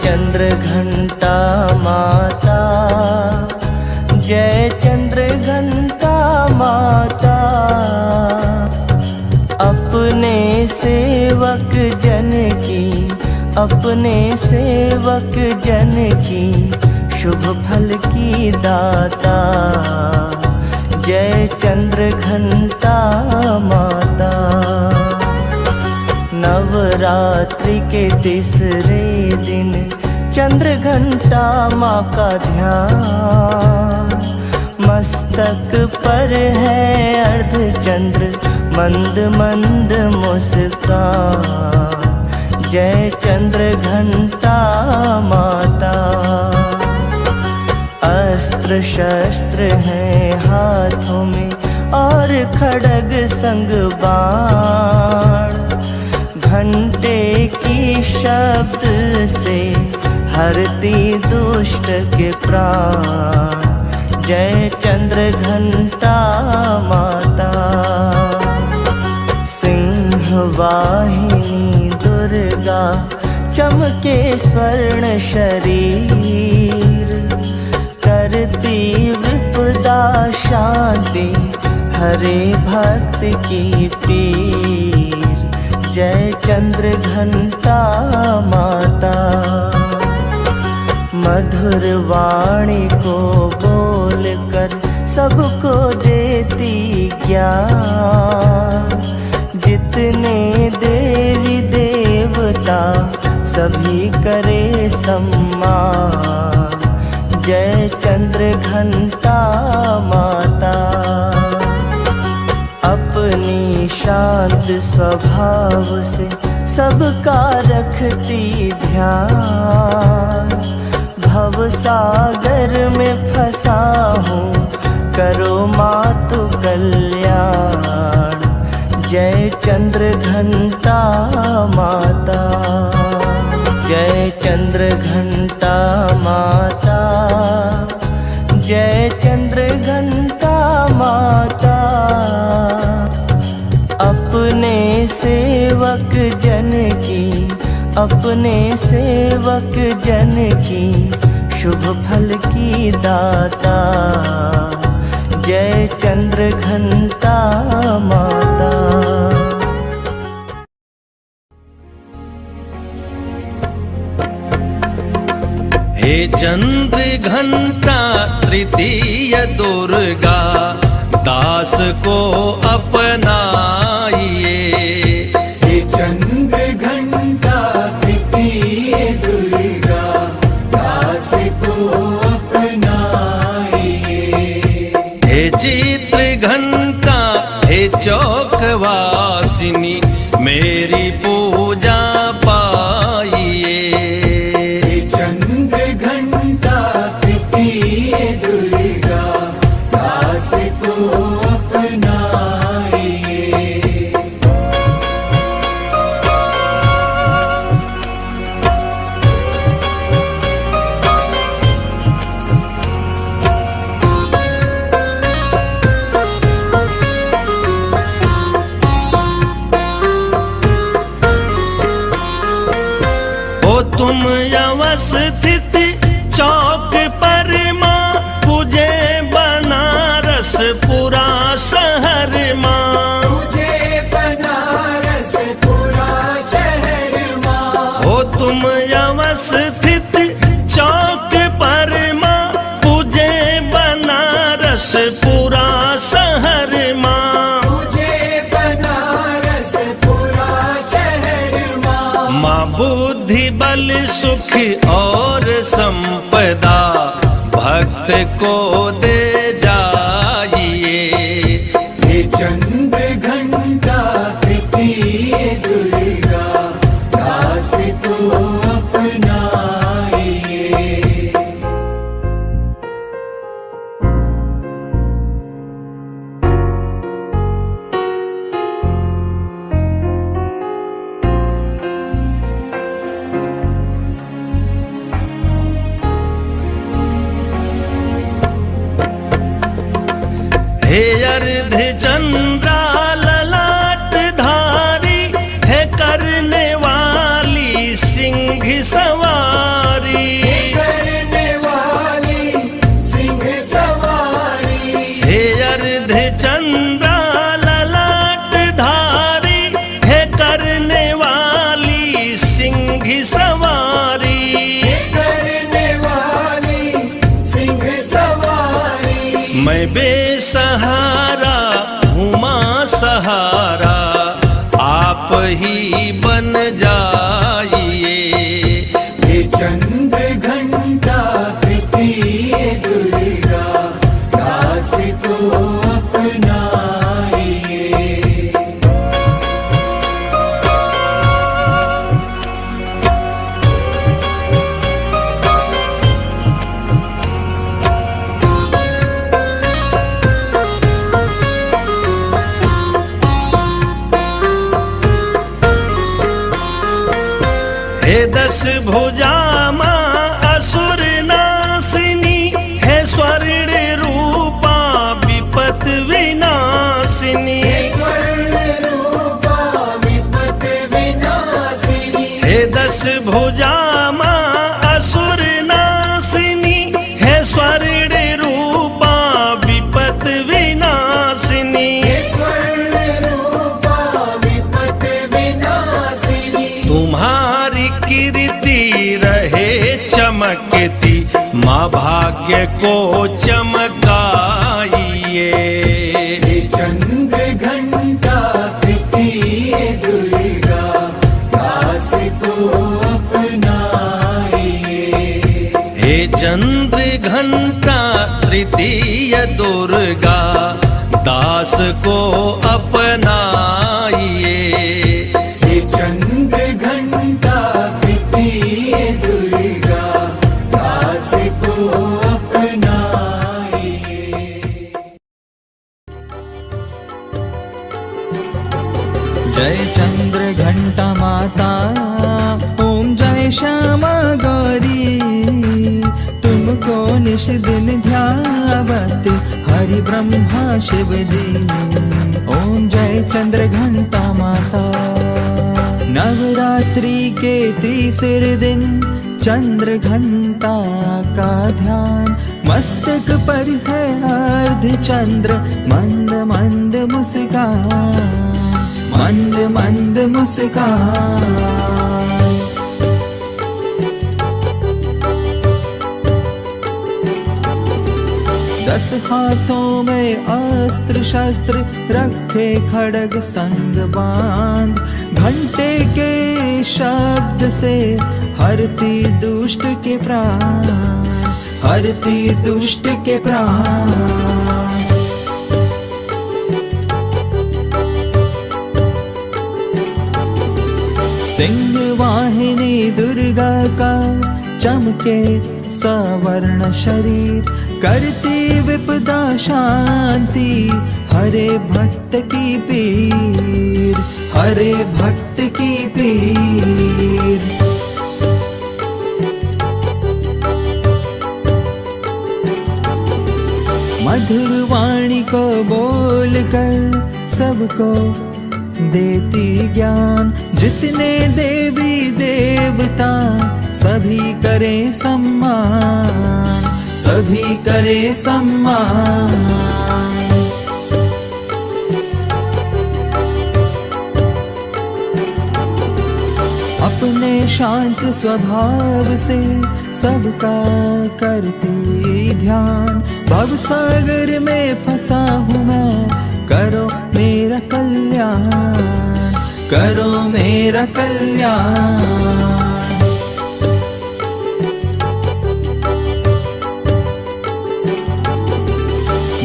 चंद्र घंटा माता, जय चंद्र घंटा माता। अपने सेवक जन की, अपने सेवक जन की शुभ फल की दाता, जय चंद्र घंटा माता। नवरात्रि के तीसरे दिन चंद्र घंटा माँ का ध्यान, मस्तक पर है अर्धचंद्र मंद मंद मुस्कान, जय चंद्र घंटा माता। अस्त्र शस्त्र हैं हाथों में और खड्ग संग बाण, घंटे की शब्द से हरती दुष्ट के प्राण, जय चंद्र घंटा माता। सिंह वाहिनी दुर्गा चमके स्वर्ण शरीर, करती विपदा शांति हरे भक्त की पीर, जय चंद्र घंटा माता। मधुर वाणी को बोलकर सबको देती ज्ञान, जितने देवी देवता सभी करे सम्मान, जय चंद्र घंटा माता। अपनी शांत स्वभाव से सबका रखती ध्यान, भव सागर में फंसा हूँ करो मातु कल्याण, जय चंद्र घंटा माता, जय चंद्र घंटा माता, जय चंद्र घंटा माता। अपने सेवक जन की, अपने सेवक जन की शुभ फल की दाता, जय चंद्र घंटा माता। हे चंद्र घंटा तृतीय दुर्गा, दास को अपनाइए। हे चंद्र घंटा तृतीय दुर्गा, दास को अपनाइए। हे चित्र घंटा, हे चौकवासिनी मेरी पूजा पाइए। हे चंद्र घंटा तृतीय दुर्गा, दास को अपनाइए। तुम अवस्थित चौक पर माँ, पूजे बनारस पूरा शहर माँ, तुझे बनारस पूरा शहर माँ। हो तुम अवस्थित चौक पर माँ, पूजे बनारस पूरा शहर माँ, तुझे बनारस पूरा शहर माँ। माँ बुद्धि बल सुख और संपदा भक्त को दे जाइए। हे चंद्र घंटा तृतीय दुर्गा, दास को अपनाइए। हे अर्ध चंद्रा ललाट धारी, है करने वाली सिंह सवारी। मैं बेसहारा हूँ माँ सहारा, आप ही बन जाइए। हे चंद्र घंटा तृतीय दुर्गा, दास को अपनाइए। हे दस भुजा माँ असुर नासिनी, हे स्वर्ण रूपा विपत विनाशिनी। स्वर्ण रूपा विपत विनाशिनी, हे दस भुजा माँ असुर नासिनी, हे स्वर्ण रूपा विपत विनाशिनी। स्वर्ण रूपा विपत विनाशिनी, तुम्हारी कीर्ति रहे चमकती, माँ भाग्य को चमकाइए। हे चंद्र घंटा तृतीय दुर्गा, दास को अपनाइए। हे चंद्र घंटा तृतीय दुर्गा, दास को अपनाइए। हे चंद्र घंटा तृतीय दुर्गा, दास को अपनाइए। जय चंद्र घंटा माता, ओम जय श्यामा गौरी, तुमको निश दिन ध्यावत हरि ब्रह्मा शिव जी। ओम जय चंद्र घंटा माता। नवरात्रि के तीसरे दिन चंद्र घंटा का ध्यान, मस्तक पर है अर्ध चंद्र, मंद मंद मुस्कान, मंद मंद मुस्कान। दस हाथों में अस्त्र शस्त्र रखे, खड़ग संग बांध, घंटे के शब्द से हरती दुष्ट के प्राण, हरती दुष्ट के प्राण। सिंह वाहिनी दुर्गा का चमके सवर्ण शरीर, करती विपदा शांति, हरे भक्त की पीर, हरे भक्त की पीर। मधुर वाणी को बोलकर सबको देती ज्ञान, जितने देवी देवता सभी करे सम्मान, सभी करे सम्मान। अपने शांत स्वभाव से सबका करती ध्यान, भवसागर में फंसा हूँ मैं, करो मेरा कल्याण, करो मेरा कल्याण।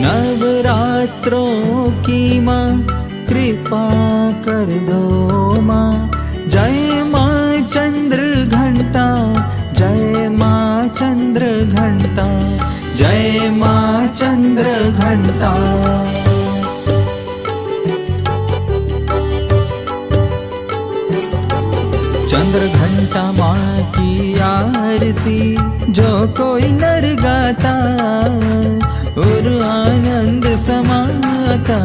नवरात्रों की माँ कृपा कर दो माँ, जय माँ चंद्र घंटा, जय माँ चंद्र घंटा, जय माँ चंद्र घंटा। चंद्र घंटा माँ की आरती जो कोई नर गाता, और आनंद समाता,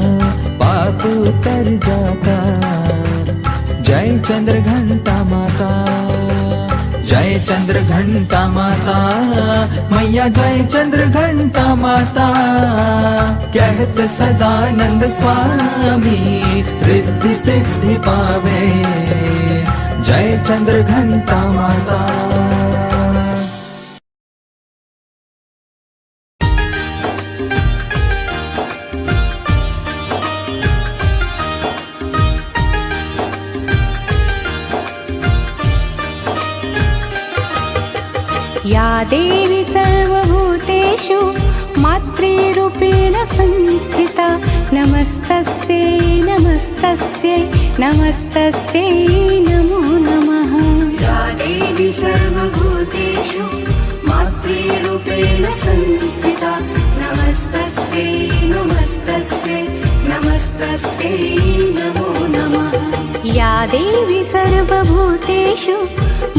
पाप उतर जाता। जय चंद्र घंटा माता, जय चंद्र घंटा माता, मैया जय चंद्र घंटा माता। कहत सदानंद स्वामी रिद्धि सिद्धि पावे, जय चंद्र घंटा माता। देवी सर्वभूतेषु मातृरूपेण संस्थिता नमस्तस्यै नमस्तस्यै नमस्तस्यै नमो नमः। या देवी सर्वभूतेषु मातृरूपेण संस्थिता नमस्तस्यै नमस्तस्यै नमस्तस्यै नमो नमः। या देवी सर्वभूतेषु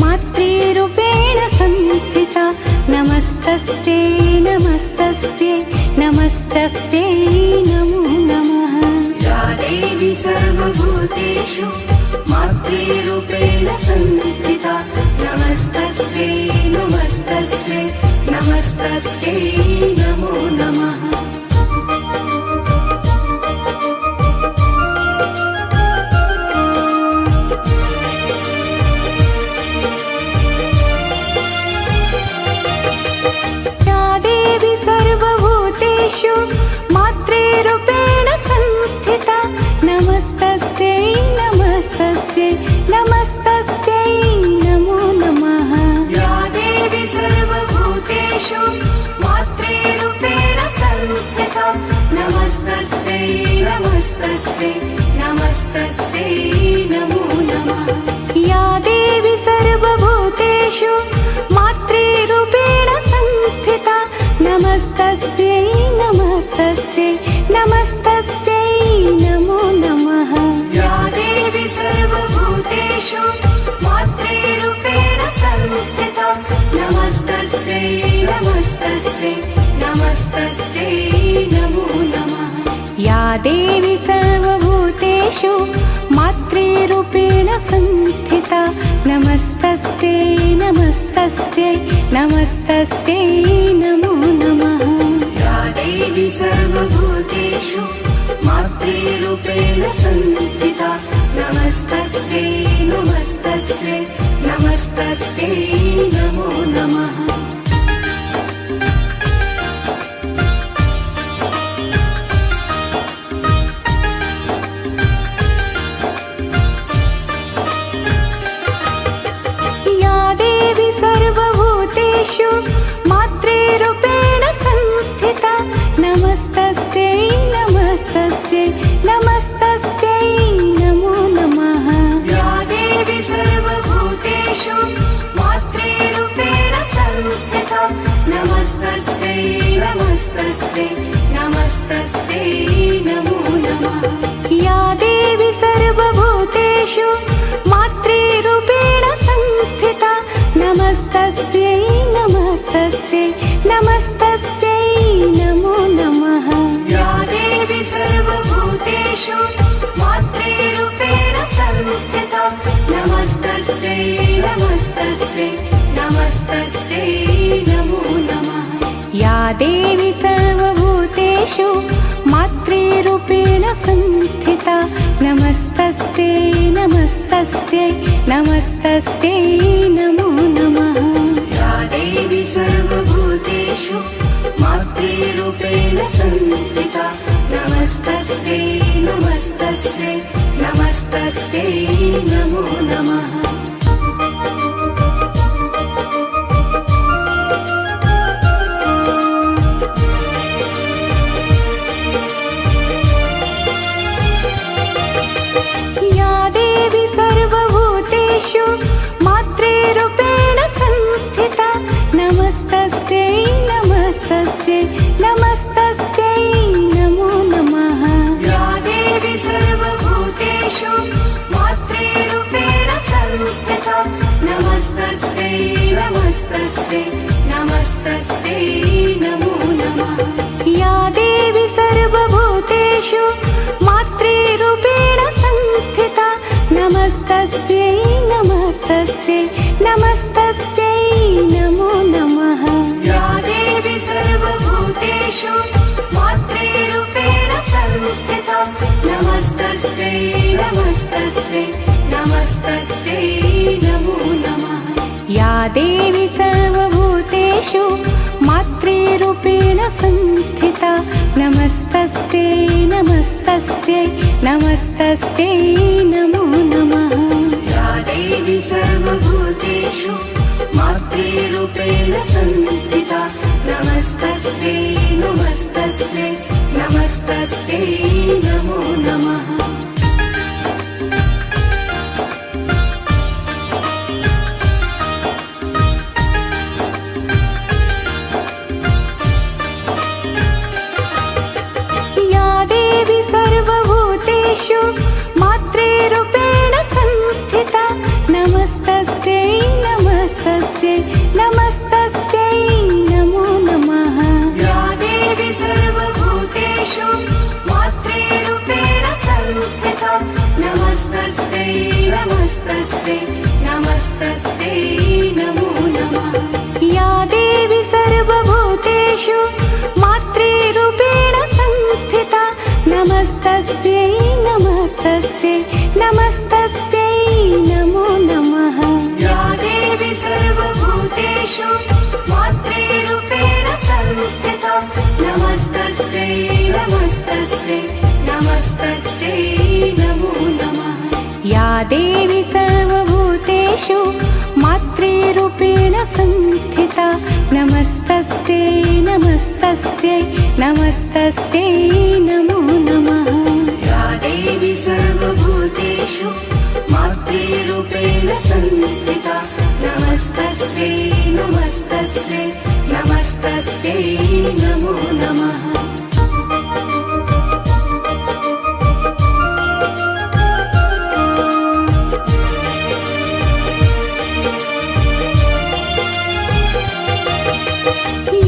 मातृरूपेण संस्थिता नमस्तस्यै नमस्तस्यै नमस्तस्यै नमो नमः। या देवी सर्वभूतेषु मातृरूपेण संस्थिता नमस्तस्यै नमस्तस्यै नमस्तस्यै नमो नमः। मातृरूपेण संस्थिता नमस्तस्यै नमस्तस्यै नमस्तस्यै नमो नमः। या देवी सर्वभूतेषु मातृरूपेण संस्थिता नमस्तस्यै नमस्तस्यै नमस्तस्यै नमो नमः। या देवी सर्वभूतेषु मातृरूपेण संस्थिता नमस्तस्यै नमस्तस्यै नमस्तस्यै नमो नमः। या देवी सर्वभूतेषु मातृरूपेण संस्थिता नमस्तस्यै नमस्तस्यै नमस्तस्यै नमो नमः। या देवी सर्वभूतेषु मातृरूपेण संस्थिता नमस्तस्यै नमस्तस्यै नमस्तस्यै नमो नमः। या देवी सर्वभूतेषु मातृरूपेण संस्थिता नमस्तस्यै नमस्तस्यै नमस्तस्यै नमो नमः। मातृरूपेण संस्थिता नमस्तस्यै नमस्तस्यै नमस्तस्यै नमो नमः। या देवी सर्वभूतेषु मातृरूपेण संस्थिता नमस्तस्यै नमस्तस्यै नमस्तस्यै नमो नमः। या देवी सर्वभूतेषु मातृरूपेण संस्थिता नमस्तस्यै नमस्तस्यै नमस्तस्यै नमो नमः। या देवी सर्वभूतेषु मातृरूपेण संस्थिता नमस्तस्यै नमस्तस्यै नमस्तस्यै नमो नमः। या देवी सर्वभूतेषु मातृरूपेण संस्थिता नमस्तस्यै नमस्तस्यै नमस्तस्यै नमो नमः। या देवी सर्वभूतेषु मातृरूपेण संस्थिता नमस्तस्यै नमस्तस्यै नमस्तस्यै नमो नमः। मातृरूपेण संस्थिता नमस्तस्यै नमस्तस्यै नमस्तस्यै नमो नमः। या देवी सर्वभूतेषु मातृरूपेण संस्थिता नमस्तस्यै नमस्तस्यै नमस्तस्यै नमो नमः। या देवी सर्वभूतेषु मातृरूपेण संस्थिता नमस्तस्यै नमस्तस्यै नमस्तस्यै नमो नमः। या देवी सर्वभूतेषु मातृरूपेण संस्थिता नमस्तस्यै नमस्तस्यै नमस्तस्यै नमो नमः। या देवी सर्वभूतेषु मातृरूपेण संस्थिता नमस्तस्यै नमस्तस्यै नमस्तस्यै नमो नमः। या देवी सर्वभूतेषु मातृरूपेण मातृरूपेण संस्थिता नमस्तस्यै नमस्तस्यै नमस्तस्यै नमो नमः। मातृरूपेण संस्थिता नमस्तस्यै नमस्तस्यै नमस्तस्यै नमो नमः। या देवी सर्वभूतेषु मातृरूपेण संस्थिता नमस्तस्यै नमस्तस्यै नमस्तस्यै नमो नमः। या देवी सर्वभूतेषु मातृरूपेण संस्थिता नमस्तस्यै नमस्तस्यै नमस्तस्यै नमो नमः। या देवी सर्वभूतेषु मातृरूपेण संस्थिता नमस्तस्यै नमस्तस्यै नमस्तस्यै नमो नमः। या देवी सर्वभूतेषु मातृरूपेण संस्थिता नमस्तस्यै नमस्तस्यै नमस्तस्यै नमो नमः। देवी सर्वभूतेषु मातृरूपेण संस्थिता नमस्तस्यै नमस्तस्यै नमस्तस्यै नमो नमः।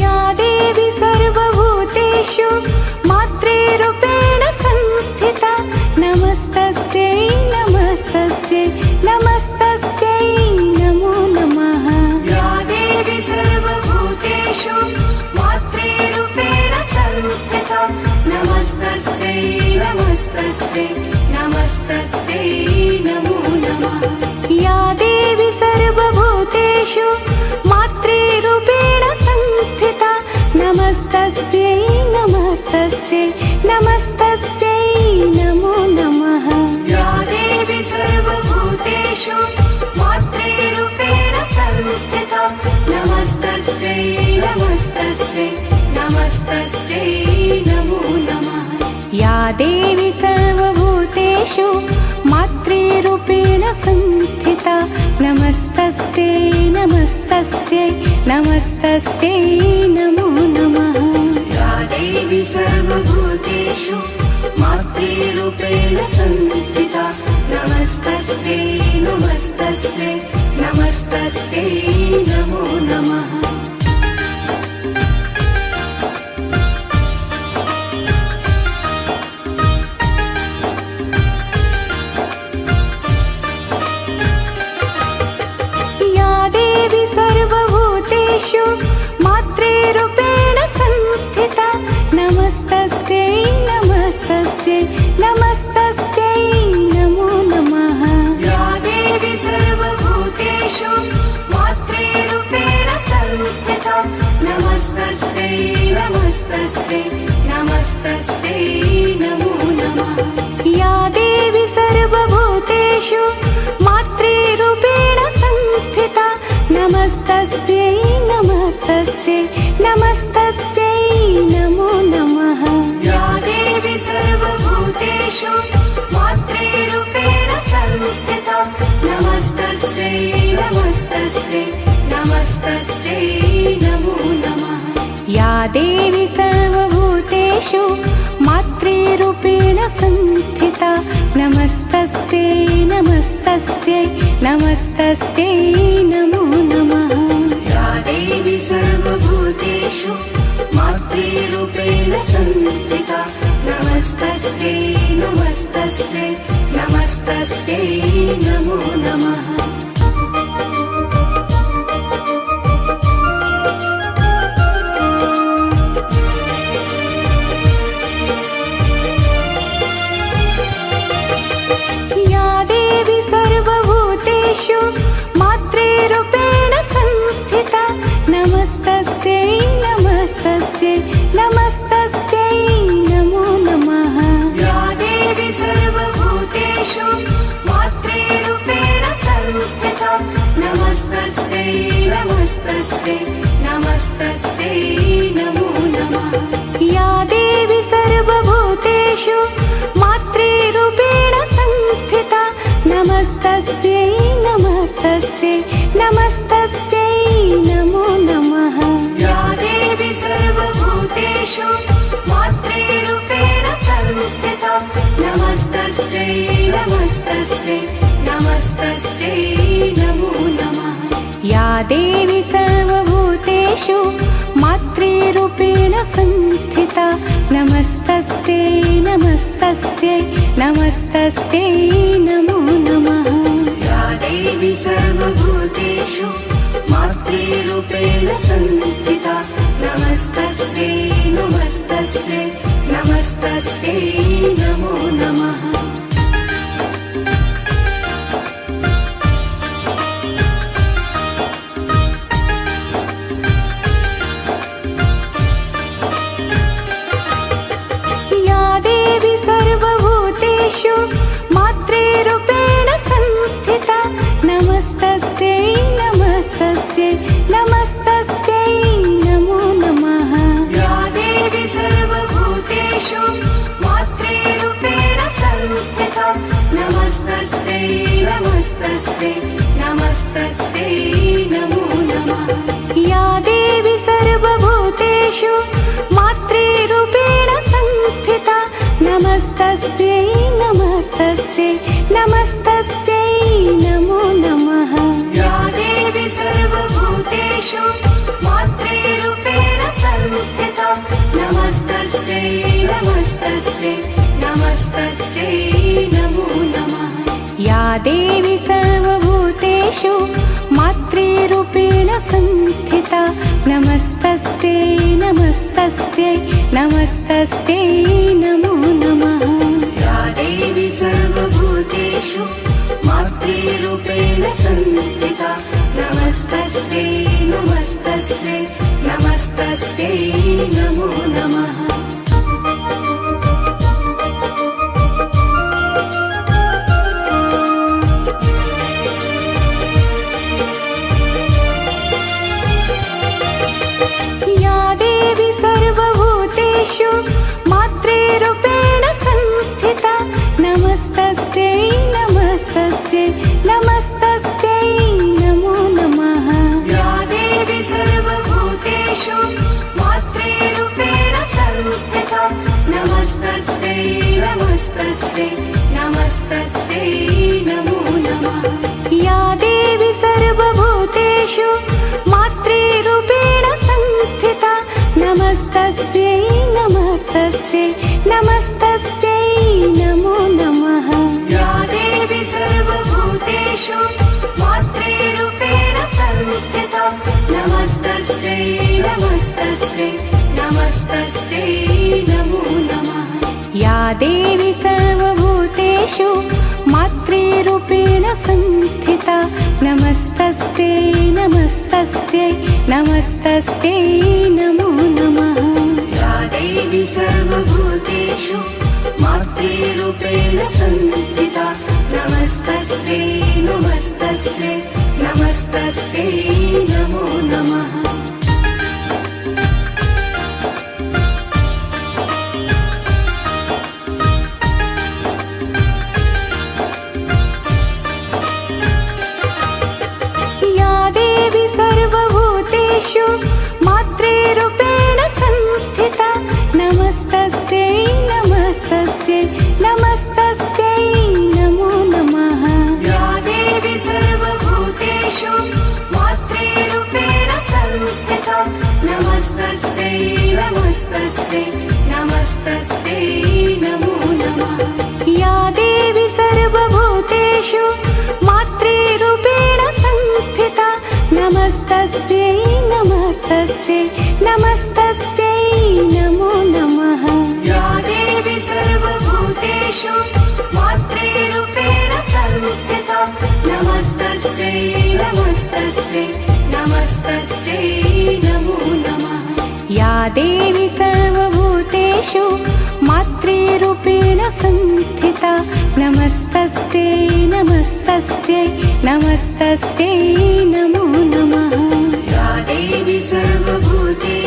या देवी सर्वभूतेषु मातृरूपेण संस्थिता नमस्तस्यै नमस्तस्यै नमस्तस्यै नमो नमः। या देवी सर्वभूतेषु मातृरूपेण संस्थिता नमस्तस्यै नमस्तस्यै नमस्तस्यै नमो नमः। या देवी सर्वभूतेषु मातृरूपेण संस्थिता नमस्तस्यै नमस्तस्यै नमस्तस्यै नमो नमः। या देवी सर्वभूतेषु मातृरूपेण संस्थिता नमस्तस्यै नमस्तस्यै नमस्तस्यै नमो नमः। या देवी सर्वभूतेषु मातृरूपेण संस्थिता नमस्तस्यै नमस्तस्यै नमस्तस्यै नमो नमः। या देवी सर्वभूतेषु मातृरूपेण संस्थिता नमस्तस्यै नमस्तस्यै नमस्तस्यै नमो नमः। या देवी सर्वभूतेषु मातृरूपेण संस्थिता नमस्तस्यै नमस्तस्यै नमस्तस्यै नमो नमः। या देवी सर्वभूतेषु मातृरूपेण संस्थिता नमस्तस्यै नमस्तस्यै नमस्तस्यै नमो नमः। या देवी सर्वभूतेषु मातृरूपेण संस्थिता नमस्तस्यै नमस्तस्यै नमस्तस्यै नमो नमः। या देवी सर्वभूतेषु मातृरूपेण संस्थिता नमस्तस्यै नमस्तस्यै नमस्तस्यै नमो नमः। या देवी सर्वभूतेषु मातृरूपेण संस्थिता नमस्तस्यै नमस्तस्यै नमस्तस्यै नमो नमः। या देवी सर्वभूतेषु मातृरूपेण संस्थिता नमस्तस्यै नमस्तस्यै नमस्तस्यै नमो नमः। या देवी सर्वभूतेषु मातृरूपेण संस्थिता नमस्तस्यै नमस्तस्यै नमस्तस्यै नमो नमः। या देवी सर्वभूतेषु मातृरूपेण संस्थिता नमस्तस्यै नमस्तस्यै नमस्तस्यै नमो नमः। या देवी सर्वभूतेषु मातृरूपेण संस्थिता नमस्तस्यै नमस्तस्यै नमस्तस्यै नमो नमः। या देवी सर्वभूतेषु मातृरूपेण संस्थिता नमस्तस्यै नमस्तस्यै नमस्तस्यै नमो नमः। या देवी सर्वभूतेषु मातृरूपेण संस्थिता नमस्तस्यै नमस्तस्यै नमस्तस्यै नमो नमः। या देवी सर्वभूतेषु मातृरूपेण संस्थिता नमस्तस्यै नमस्तस्यै नमस्तस्यै नमो नमः। मातृरूपेण संस्थिता नमस्तस्यै नमस्तस्यै नमस्तस्यै नमो नमः। या देवी सर्वभूतेषु मातृरूपेण संस्थिता नमस्तस्यै नमस्तस्यै नमस्तस्यै नमो नमः। या देवी सर्वभूतेषु मातृरूपेण संस्थिता नमस्तस्यै नमस्तस्यै नमस्तस्यै नमो नमः। या देवी सर्वभूतेषु मातृरूपेण संस्थिता नमस्तस्यै नमस्तस्यै नमस्तस्यै नमो नमः। या देवी सर्वभूतेषु मातृरूपेण संस्थिता नमस्तस्यै नमस्तस्यै नमस्तस्यै नमो नमः। या देवी सर्वभूतेषु मातृरूपेण संस्थिता नमस्तस्यै नमस्तस्यै नमस्तस्यै नमो नमः। मातृरूपेण संस्थिता नमस्तस्यै नमस्तस्यै नमस्तस्यै नमो नमः। या देवी सर्वभूतेषु मातृरूपेण संस्थिता नमस्तस्यै नमस्तस्यै नमस्तस्यै नमो नमः। या देवी सर्वभूतेषु मातृरूपेण संस्थिता नमस्तस्यै नमस्तस्यै नमस्तस्यै नमो नमः। या देवी सर्वभूतेषु मातृरूपेण संस्थिता नमस्तस्यै नमस्तस्यै नमस्तस्यै नमो नमः। या देवी सर्वभूतेषु मातृरूपेण संस्थिता नमस्तस्यै नमस्तस्यै नमस्तस्यै नमो नमः। या देवी सर्वभूतेषु मातृरूपेण संस्थिता नमस्तस्यै नमस्तस्यै नमस्तस्यै नमो नमः। मातृरूपेण संस्थिता नमस्तस्यै नमस्तस्यै नमस्तस्यै नमो नमः। या देवी सर्वभूतेषु मातृरूपेण संस्थिता नमस्तस्यै नमस्तस्यै नमस्तस्यै नमो नमः। या देवी सर्वभूतेषु मातृरूपेण संस्थिता नमस्तस्यै नमस्तस्यै नमस्तस्यै नमो नमः। या देवी सर्वभूतेषु मातृरूपेण संस्थिता नमस्तस्यै नमस्तस्यै नमस्तस्यै नमो नमः। या देवी सर्वभूतेषु मातृरूपेण संस्थिता नमस्तस्यै नमस्तस्यै नमस्तस्यै नमो नमः। या देवी सर्वभूतेषु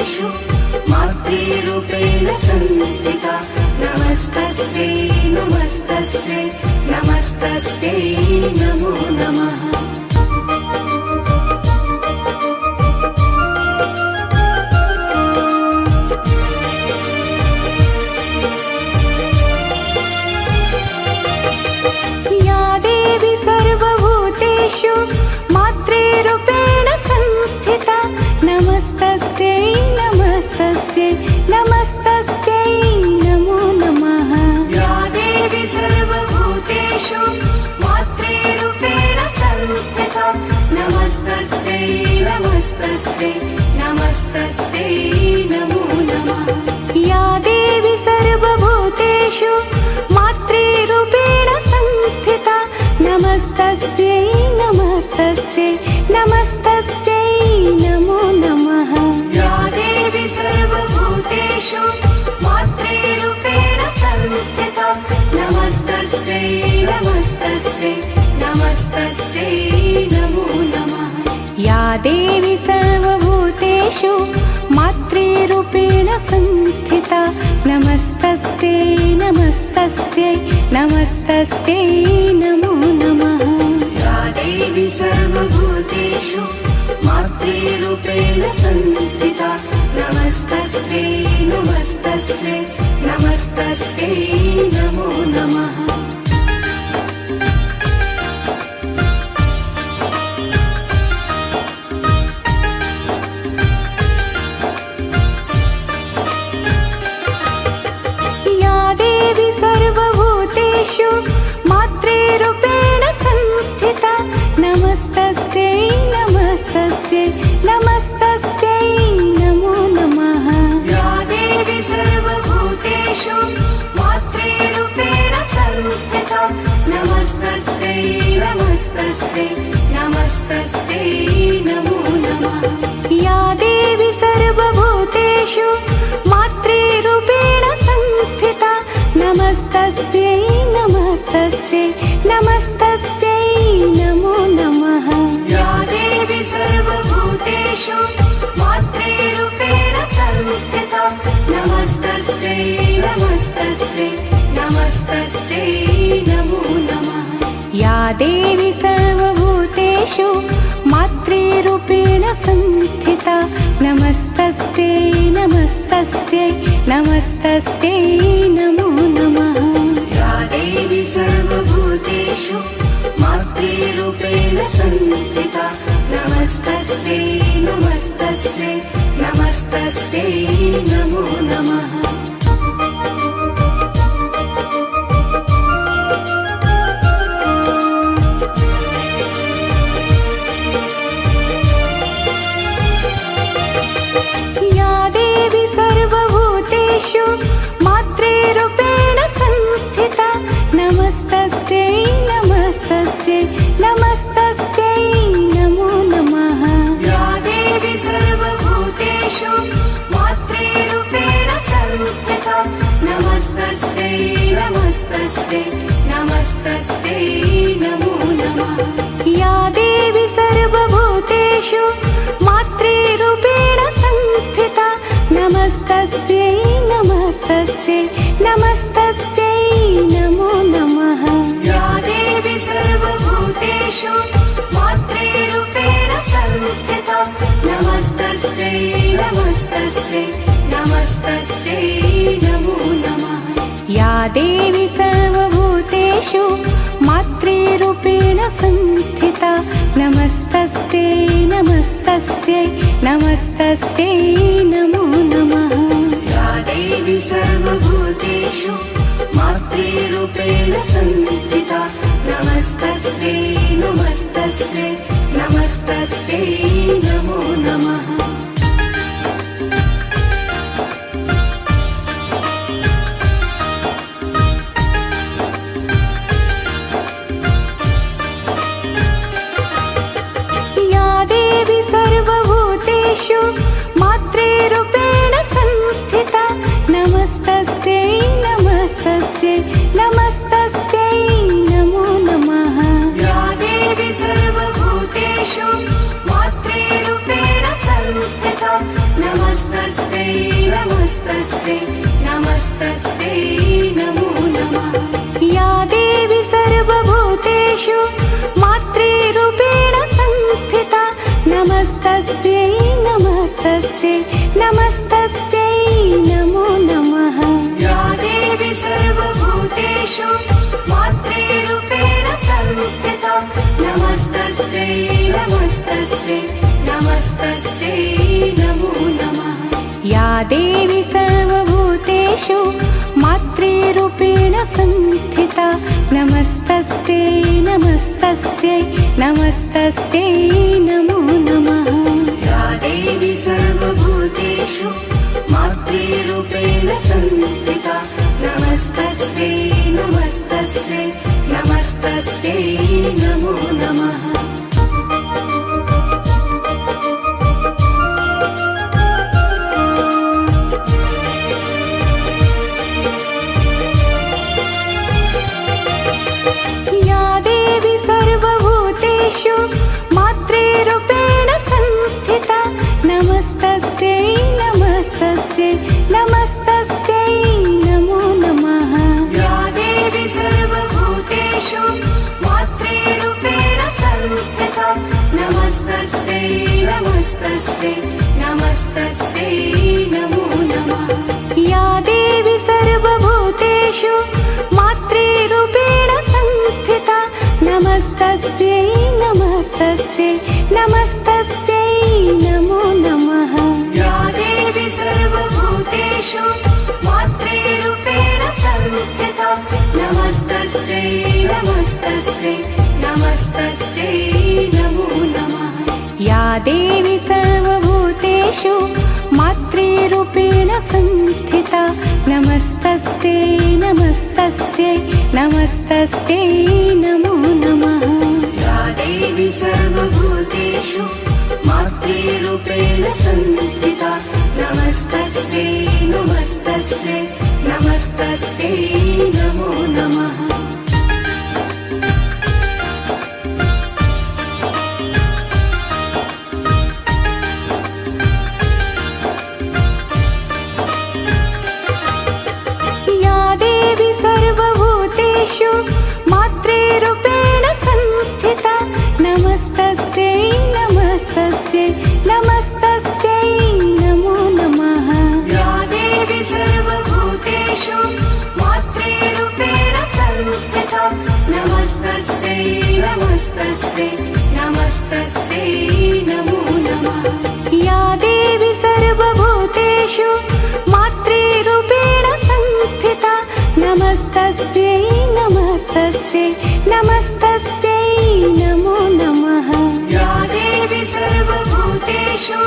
मातृरूपेण संस्थिता नमस्तस्यै नमस्तस्यै नमस्तस्यै नमो नमः। मातृरूपेण संस्थिता नमस्तस्यै नमस्तस्यै नमस्तस्यै नमो नमः। या देवी सर्वभूतेषु मातृरूपेण संस्थिता नमस्तस्यै नमस्तस्यै नमस्तस्यै नमो नमः। या देवी सर्वभूतेषु मातृरूपेण संस्थिता नमस्तस्यै नमस्तस्यै नमस्तस्यै नमो नमः। या देवी सर्वभूतेषु मातृरूपेण संस्थिता नमस्तस्यै नमस्तस्यै नमस्तस्यै नमो नमः। या देवी सर्वभूतेषु मातृरूपेण संस्थिता नमस्तस्यै नमस्तस्यै नमस्तस्यै नमो नमः। या देवी सर्वभूतेषु मातृरूपेण संस्थिता नमस्तस्यै नमस्तस्यै नमस्तस्यै नमो नमः। मातृरूपेण संस्थिता नमस्तस्यै नमस्तस्यै नमस्तस्यै नमो नमः। या देवी सर्वभूतेषु मातृरूपेण संस्थिता नमस्तस्यै नमस्तस्यै नमस्तस्यै नमो नमः। या देवी सर्वभूतेषु मातृरूपेण संस्थिता नमस्तस्यै नमस्तस्यै नमस्तस्यै नमो नमः। या देवी सर्वभूतेषु मातृरूपेण संस्थिता नमस्तस्यै नमस्तस्यै नमस्तस्यै नमो नमः। या देवी सर्वभूतेषु मातृरूपेण संस्थिता नमस्तस्यै नमस्तस्यै नमस्तस्यै नमो नमः। या देवी सर्वभूतेषु मातृरूपेण संस्थिता नमस्तस्यै नमस्तस्यै नमस्तस्यै नमो नमः। मातृरूपेण संस्थिता नमस्तस्यै नमस्तस्यै नमस्तस्यै नमो नमः। या देवी सर्वभूतेषु मातृरूपेण संस्थिता नमस्तस्यै नमस्तस्यै नमस्तस्यै नमो नमः। या देवी सर्वभूतेषु मातृरूपेण संस्थिता नमस्तस्यै नमस्तस्यै नमस्तस्यै नमो नमः। या देवी सर्वभूतेषु मातृरूपेण संस्थिता नमस्तस्यै नमस्तस्यै नमस्तस्यै नमो नमः। या देवी सर्वभूतेषु मातृरूपेण संस्थिता नमस्तस्यै नमस्तस्यै नमस्तस्यै नमो नमः। या देवी सर्वभूतेषु मातृरूपेण संस्थिता नमस्तस्यै नमस्तस्यै नमस्तस्यै नमो नमः। या देवी सर्वभूतेषु मातृरूपेण संस्थिता नमस्तस्यै नमस्तस्यै नमस्तस्यै नमो नमः। या देवी सर्वभूतेषु मातृरूपेण संस्थिता नमस्तस्यै नमो नमः। या देवी सर्वभूतेषु मातृरूपेण संस्थिता नमस्तस्यै नमस्तस्यै नमस्तस्यै नमो नमः। या देवी सर्वभूतेषु मातृरूपेण संस्थिता नमस्तस्यै नमस्तस्यै नमस्तस्यै नमो नमः। या देवी सर्वभूतेषु मातृरूपेण संस्थिता नमस्तस्यै नमस्तस्यै नमस्तस्यै नमो नमः। या देवी सर्वभूतेषु मातृरूपेण संस्थिता नमस्तस्यै नमस्तस्यै नमस्तस्यै नमो नमः। मातृरूपेण संस्थिता नमस्तस्यै नमस्तस्यै नमस्तस्यै नमो नमः। या देवी सर्वभूतेषु मातृरूपेण संस्थिता नमस्तस्यै नमस्तस्यै नमस्तस्यै नमो नमः। या देवी सर्वभूतेषु मातृरूपेण संस्थिता नमस्तस्यै नमस्तस्यै नमस्तस्यै नमो नमः। या देवी सर्वभूतेषु मातृरूपेण संस्थिता नमस्तस्यै नमस्तस्यै नमस्तस्यै नमो नमः। या देवी सर्वभूतेषु मातृरूपेण संस्थिता नमस्तस्यै नमस्तस्यै नमस्तस्यै नमो नमः। या देवी सर्वभूतेषु मातृरूपेण संस्थिता नमस्तस्यै नमस्तस्यै नमस्तस्यै नमो नमः। मातृरूपेण संस्थिता नमस्तस्यै नमस्तस्यै नमस्तस्यै नमो नमः। या देवी सर्वभूतेषु मातृरूपेण संस्थिता नमस्तस्यै नमस्तस्यै नमस्तस्यै नमो नमः। या देवी सर्वभूतेषु मातृरूपेण संस्थिता नमस्तस्यै नमस्तस्यै नमस्तस्यै नमो नमः। या देवी सर्वभूतेषु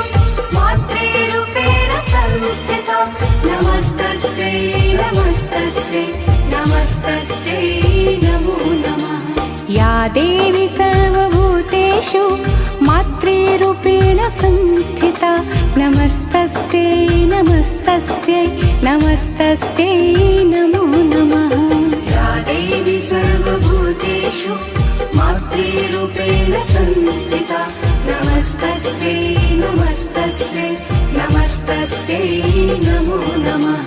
मातृरूपेण संस्थिता नमस्तस्यै नमस्तस्यै नमस्तस्यै नमो नमः। या देवी सर्वभूतेषु मातृरूपेण संस्थिता नमस्तस्यै नमस्तस्यै नमस्तस्यै नमो नमः। या देवी सर्वभूतेषु मातृरूपेण संस्थिता नमस्तस्यै नमस्तस्यै नमस्तस्यै नमो नमः।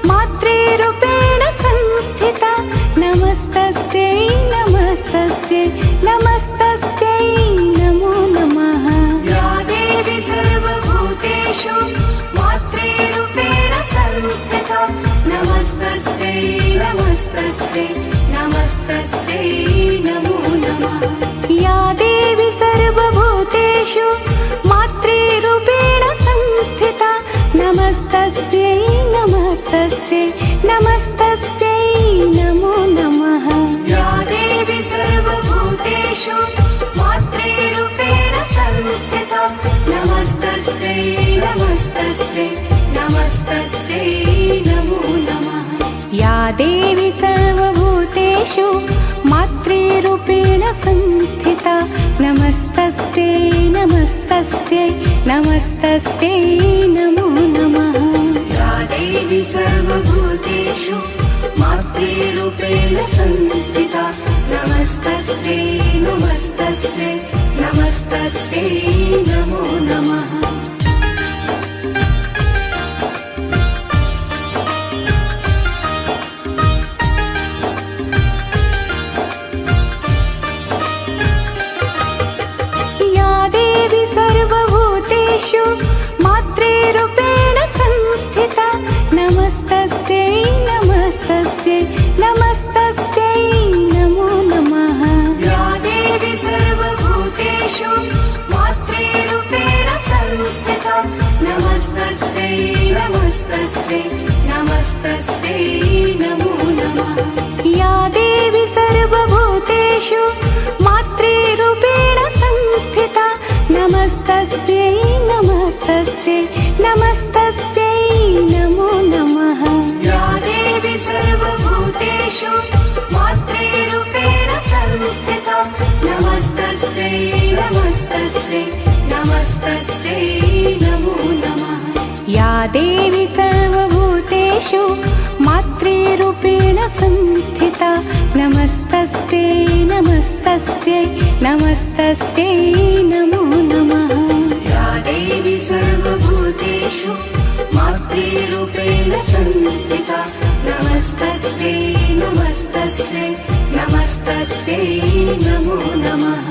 मातृरूपेण संस्थिता नमस्तस्यै नमस्तस्यै नमस्तस्यै नमो नमः। या देवी सर्वभूतेषु मातृरूपेण संस्थिता नमस्तस्यै नमस्तस्यै नमस्तस्यै नमो नमः। या देवी सर्वभूतेषु मातृरूपेण संस्थिता नमस्तस्यै नमस्तस्यै नमस्तस्यै नमो नमः। या देवी सर्वभूतेषु मातृरूपेण संस्थिता नमस्तस्यै नमस्तस्यै नमस्तस्यै नमो नमः। या देवी सर्वभूतेषु मातृरूपेण संस्थिता नमस्तस्यै नमस्तस्यै नमस्तस्यै नमो नमः। या देवी सर्वभूतेषु मातृरूपेण संस्थिता नमस्तस्यै नमस्तस्यै नमस्तस्यै नमो नमः। या देवी सर्वभूतेषु मातृरूपेण संस्थिता नमस्तस्यै नमस्तस्यै नमस्तस्यै नमो नमः। या देवी सर्वभूतेषु मातृरूपेण संस्थिता नमस्तस्यै नमस्तस्यै नमस्तस्यै नमो नमः। या देवी सर्वभूतेषु मातृरूपेण संस्थिता नमस्तस्यै नमस्तस्यै नमस्तस्यै नमो नमः। या देवी सर्वभूतेषु मातृरूपेण संस्थिता नमस्तस्यै नमस्तस्यै नमस्तस्यै नमो नमः। या देवी सर्वभूतेषु मातृरूपेण संस्थिता नमस्तस्यै नमस्तस्यै नमस्तस्यै नमो नमः। या देवी सर्वभूतेषु मातृरूपेण संस्थिता नमस्तस्यै नमस्तस्यै नमस्तस्यै नमो नमः।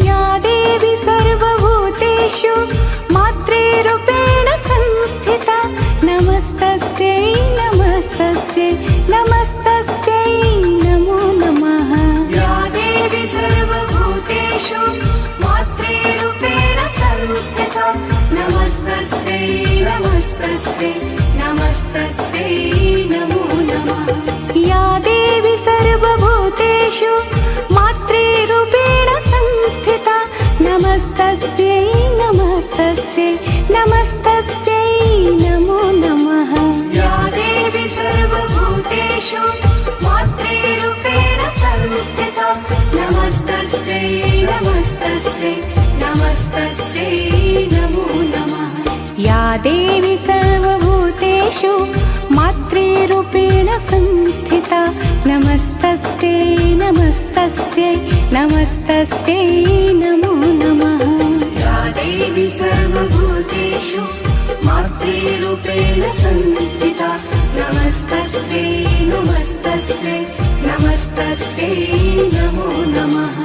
या देवी सर्वभूतेषु मातृरूपेण संस्थिता नमस्तस्यै नमस्तस्यै नमस्तस्यै नमो नमः। या देवी सर्वभूतेषु मातृरूपेण संस्थिता नमस्तस्यै नमस्तस्यै नमस्तस्यै नमो नमः। या देवी सर्वभूतेषु मातृरूपेण संस्थिता नमस्तस्यै नमस्तस्यै नमस्तस्यै नमो नमः। या देवी सर्वभूतेषु मातृरूपेण संस्थिता नमस्तस्यै नमस्तस्यै नमस्तस्यै नमो नमः। या देवी सर्वभूतेषु मातृरूपेण संस्थिता नमस्तस्यै नमस्तस्यै नमस्तस्यै नमो नमः। या देवी सर्वभूतेषु मातृरूपेण संस्थिता नमस्तस्यै नमस्तस्यै नमस्तस्यै नमो नमः।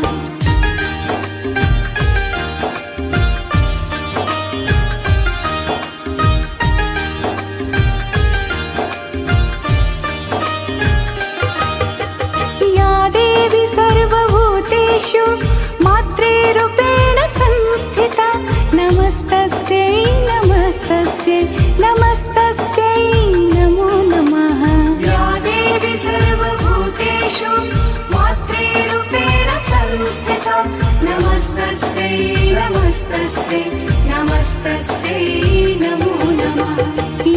या देवी सर्वभूतेषु मातृरूपेण संस्थिता नमस्तस्यै नमस्तस्यै नमस्तस्यै नमो नमः। या देवी सर्वभूतेषु मातृरूपेण संस्थिता नमस्तस्यै नमस्तस्यै नमस्तस्यै नमो नमः।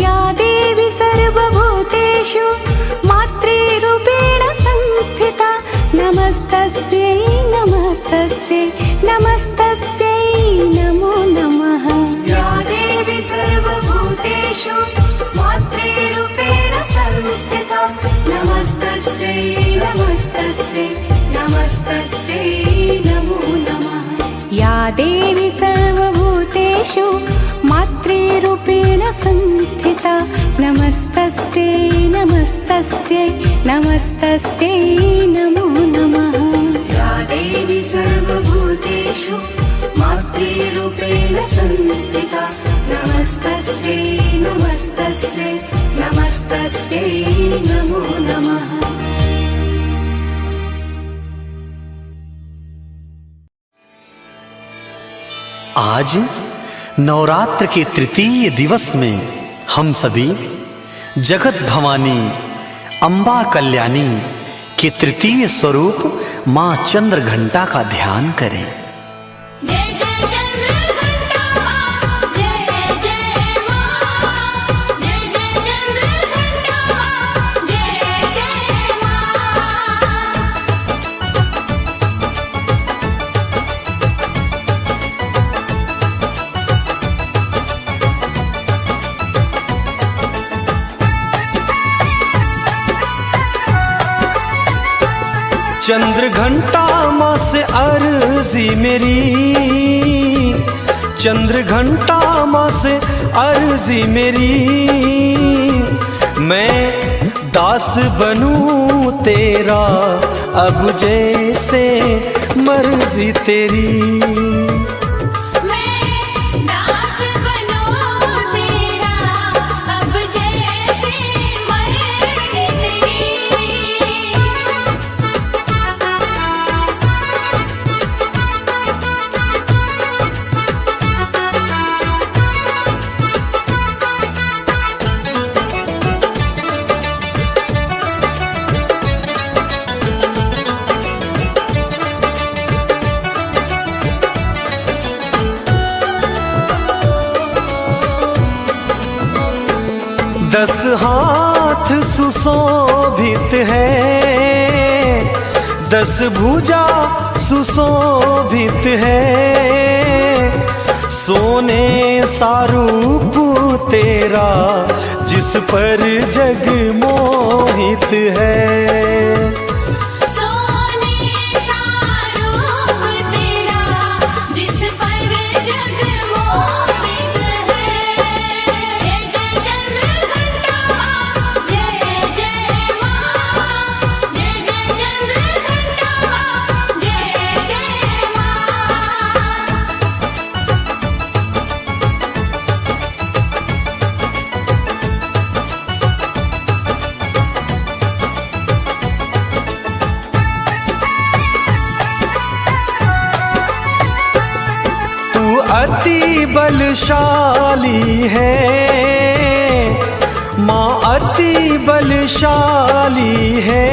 या देवी सर्वभूतेषु मातृरूपेण संस्थिता नमस्तस्यै नमस्तस्यै नमस्तस्यै नमो नमः। या देवी सर्वभूतेषु मातृरूपेण संस्थिता नमस्तस्यै नमस्तस्यै नमस्तस्यै नमो नमः। या देवी सर्वभूतेषु मातृरूपेण संस्थिता नमस्तस्यै नमस्तस्यै नमस्तस्यै नमो नमः। या देवी सर्वभूतेषु मातृरूपेण संस्थिता नमस्तस्यै नमस्तस्यै नमस्तस्यै नमो नमः। आज नवरात्र के तृतीय दिवस में हम सभी जगत भवानी अम्बा कल्याणी के तृतीय स्वरूप मां चंद्रघंटा का ध्यान करें। जय जय चंद्रघंटा मां, जय जय मां, जय जय चंद्रघंटा मां, जय जय मां। चंद्र घंटा माँ से अर्जी मेरी, चंद्र घंटा माँ से अर्जी मेरी, मैं दास बनूं तेरा अब जैसे मर्जी तेरी। दस हाथ सुशोभित है, दस भुजा सुशोभित है, सोने सा रूप तेरा जिस पर जग मोहित है। अति बलशाली है माँ, अति बलशाली है,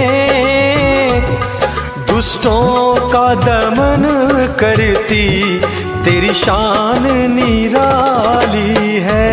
दुष्टों का दमन करती तेरी शान निराली है।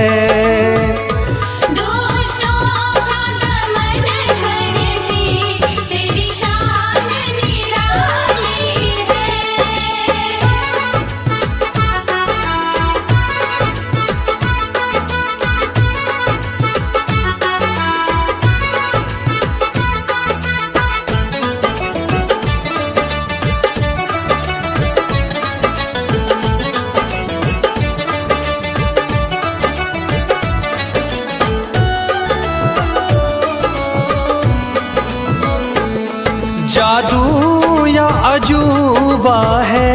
जादू या अजूबा है,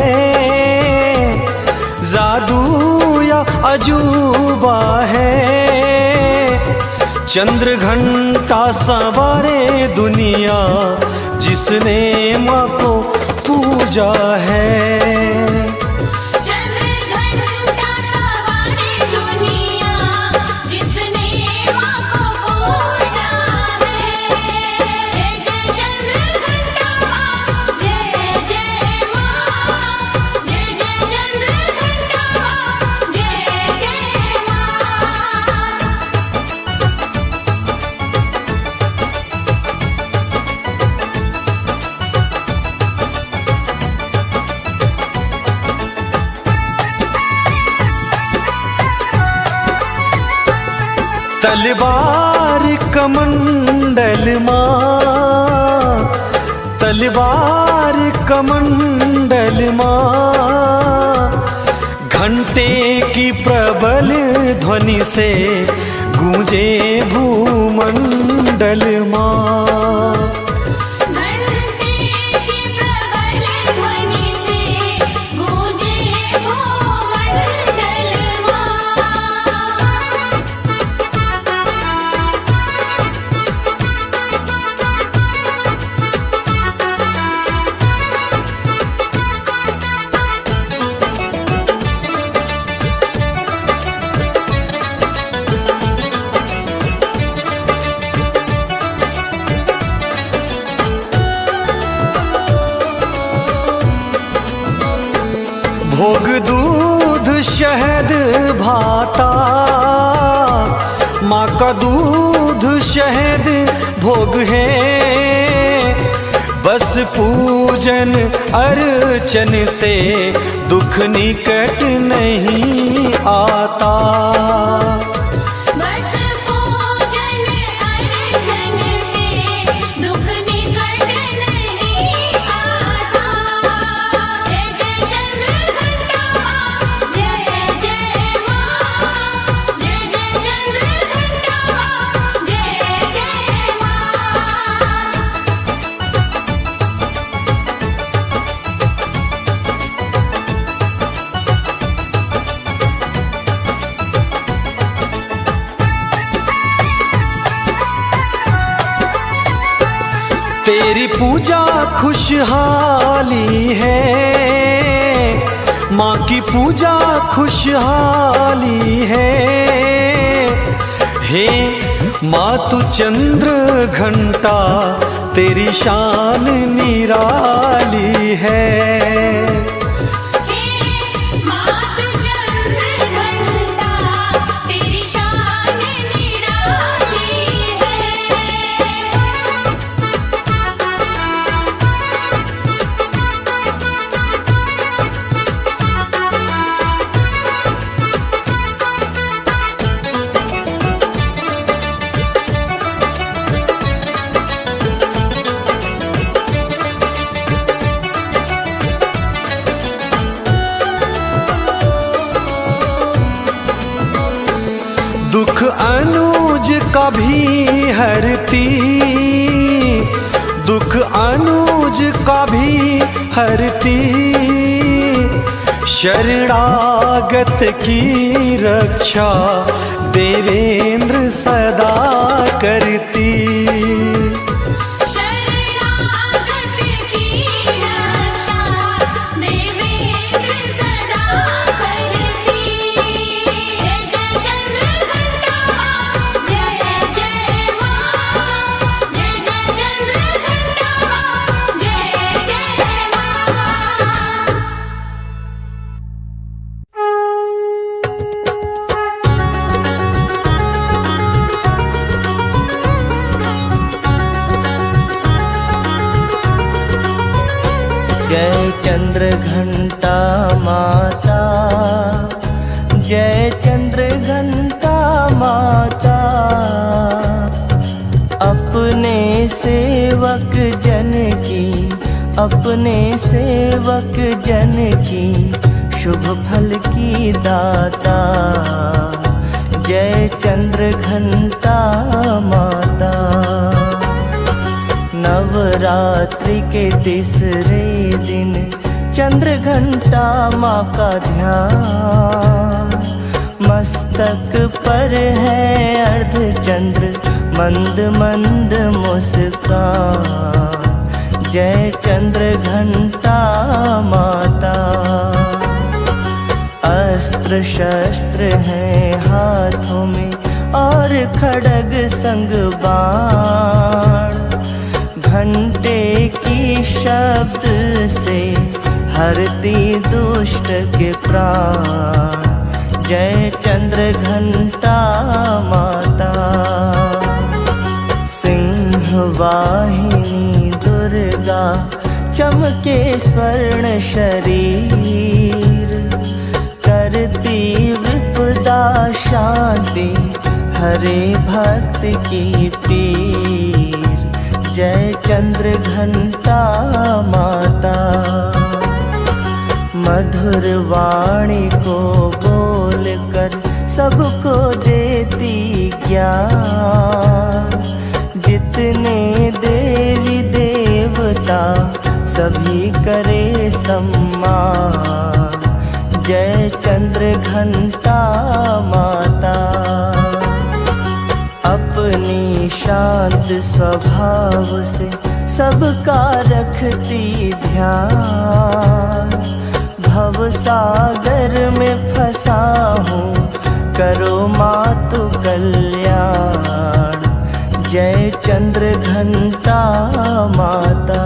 जादू या अजूबा है, चंद्र घंटा सवारे दुनिया जिसने माँ को पूजा है। तलवार कमंडल माँ, तलवार कमंडल माँ, घंटे की प्रबल ध्वनि से गूंजे भूमंडल माँ। भोग दूध शहद भाता, माँ का दूध शहद भोग है, बस पूजन अर्चन से दुख निकट नहीं आता। से दुख निकट नहीं आता। तेरी पूजा खुशहाली है, माँ की पूजा खुशहाली है। हे माँ तू चंद्र घंटा, तेरी शान निराली है। हे मातु चंद्र घंटा, तेरी शान निराली है। दुख अनुज का भी हरती, दुख अनुज का भी हरती। शरणागत की रक्षा देवेंद्र सदा करती। शरणागत की रक्षा देवेंद्र सदा करती। जय जय चंद्र घंटा माँ, जय जय माँ। जय जय चंद्र घंटा माँ, जय जय माँ। जय चंद्र घंटा माता, जय चंद्र घंटा माता। अपने सेवक जन की, अपने सेवक जन की शुभ फल की दाता। जय चंद्र घंटा माता। नवरात्रि के तीसरे दिन चंद्र घंटा माँ का ध्यान। मस्तक पर है अर्धचंद्र, मंद मंद मुस्कान। जय चंद्र घंटा माता। अस्त्र शस्त्र हैं हाथों में और खड्ग संग बाण। घंटे की शब्द से हरती दुष्ट के प्राण। जय चंद्र घंटा माता। सिंह वाहिनी दुर्गा चमके स्वर्ण शरीर। करती विपदा शांति हरे भक्त की पीर। जय चंद्र घंटा माता। मधुर वाणी को बोलकर सबको देती ज्ञान। जितने देवी देवता सभी करे सम्मान। जय चंद्र घंटा माता। अपनी शांत स्वभाव से सबका रखती ध्यान। भव सागर में फंसा हूँ, करो मातु कल्याण। जय चंद्र घंटा माता।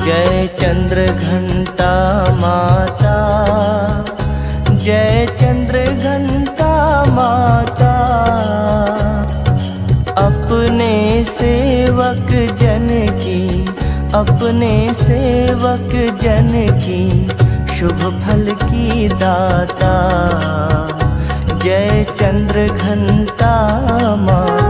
जय चंद्र घंटा माता। जय चंद्र घंटा माता। अपने सेवक जन की, अपने सेवक जन की शुभ फल की दाता। जय चंद्र घंटा माता।